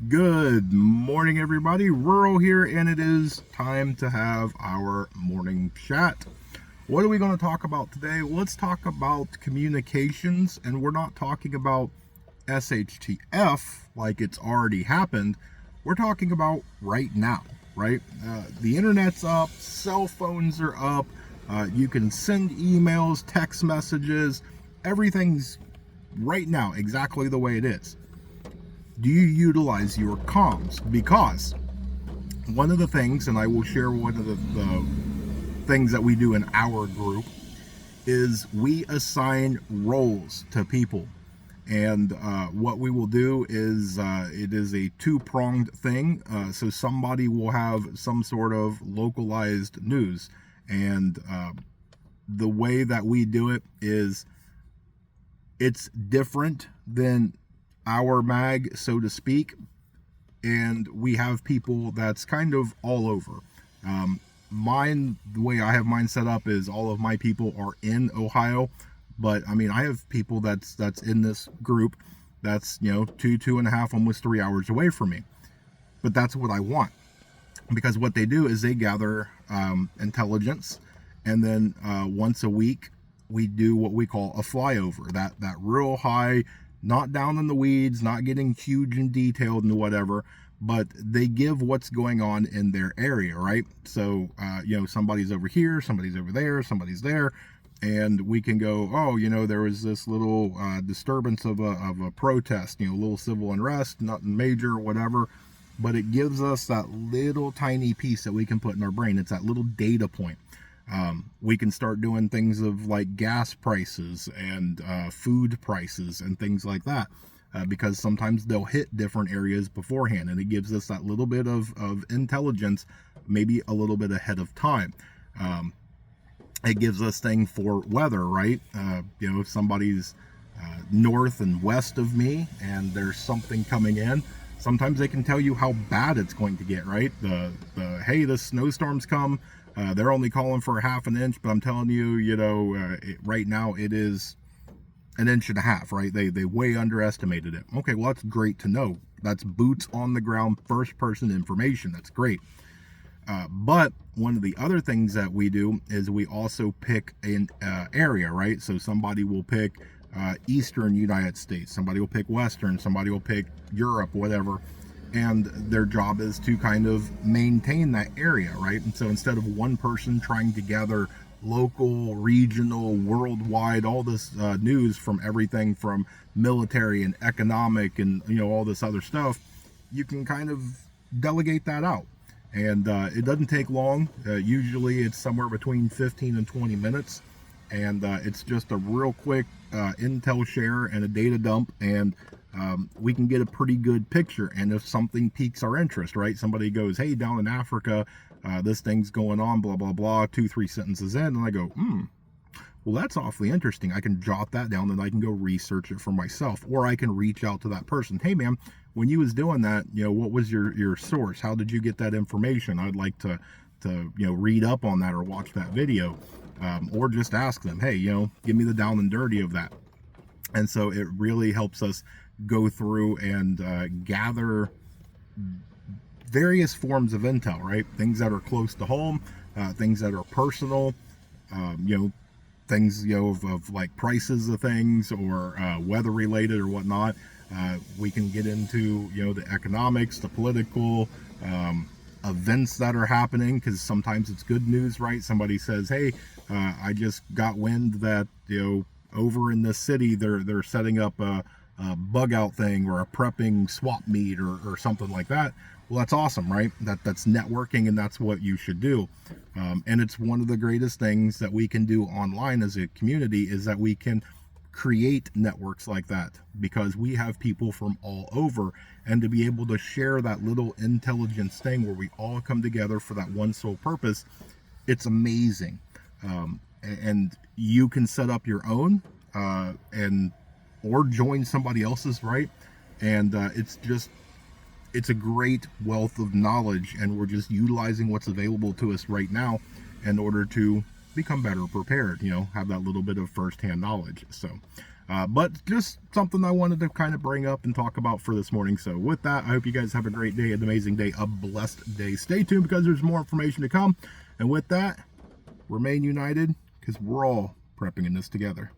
Good morning, everybody. Rural here, and it is time to have our morning chat. What are we going to talk about today? Let's talk about communications, and we're not talking about SHTF like it's already happened. We're talking about right now, right? The internet's up, cell phones are up, you can send emails, text messages, everything's right now exactly the way it is. Do you utilize your comms? Because one of the things, and I will share one of the things that we do in our group, is we assign roles to people. And what we will do is it is a two-pronged thing. So somebody will have some sort of localized news. And the way that we do it is it's different than our mag, so to speak, and we have people that's kind of all over. Mine, the way I have mine set up is all of my people are in Ohio, but I mean, I have people that's in this group that's, two and a half, almost 3 hours away from me. But that's what I want, because what they do is they gather intelligence, and then once a week we do what we call a flyover, that real high, not down in the weeds, not getting huge and detailed and whatever, but they give what's going on in their area, right? So, somebody's over here, somebody's over there, somebody's there, and we can go, oh, there was this little disturbance of a protest, a little civil unrest, nothing major, whatever, but it gives us that little tiny piece that we can put in our brain. It's that little data point. We can start doing things of like gas prices and food prices and things like that, because sometimes they'll hit different areas beforehand, and it gives us that little bit of intelligence, maybe a little bit ahead of time. It gives us thing for weather, right? If somebody's north and west of me and there's something coming in, sometimes they can tell you how bad it's going to get, right? Hey, the snowstorm's come. They're only calling for a half an inch, but I'm telling you, right now it is an inch and a half, right? They way underestimated it. Okay, well, that's great to know. That's boots on the ground, first person information. That's great. But one of the other things that we do is we also pick an area, right? So somebody will pick Eastern United States, somebody will pick Western, somebody will pick Europe, whatever. And their job is to kind of maintain that area, right? And so instead of one person trying to gather local, regional, worldwide, all this news from everything from military and economic and, all this other stuff, you can kind of delegate that out. And it doesn't take long. Usually it's somewhere between 15 and 20 minutes. And it's just a real quick intel share and a data dump, and we can get a pretty good picture. And if something piques our interest, right? Somebody goes, hey, down in Africa, this thing's going on, blah, blah, blah, 2-3 sentences in, and I go, well, that's awfully interesting. I can jot that down and I can go research it for myself, or I can reach out to that person. Hey, man, when you was doing that, what was your source? How did you get that information? I'd like to read up on that or watch that video, or just ask them, hey, give me the down and dirty of that. And so it really helps us go through and gather various forms of intel, right? Things that are close to home, things that are personal, things of like prices of things, or weather related or whatnot. We can get into the economics, the political events that are happening, because sometimes it's good news, right? Somebody says, hey, I just got wind that over in this city they're setting up a bug out thing or a prepping swap meet or something like that. Well, that's awesome, right? That's networking, and that's what you should do. And it's one of the greatest things that we can do online as a community, is that we can create networks like that, because we have people from all over, and to be able to share that little intelligence thing where we all come together for that one sole purpose, it's amazing. And you can set up your own or join somebody else's, right? And it's a great wealth of knowledge, and we're just utilizing what's available to us right now in order to become better prepared, have that little bit of firsthand knowledge. So But just something I wanted to kind of bring up and talk about for this morning. So with that, I hope you guys have a great day, an amazing day, a blessed day. Stay tuned because there's more information to come. And with that, remain united because we're all prepping in this together.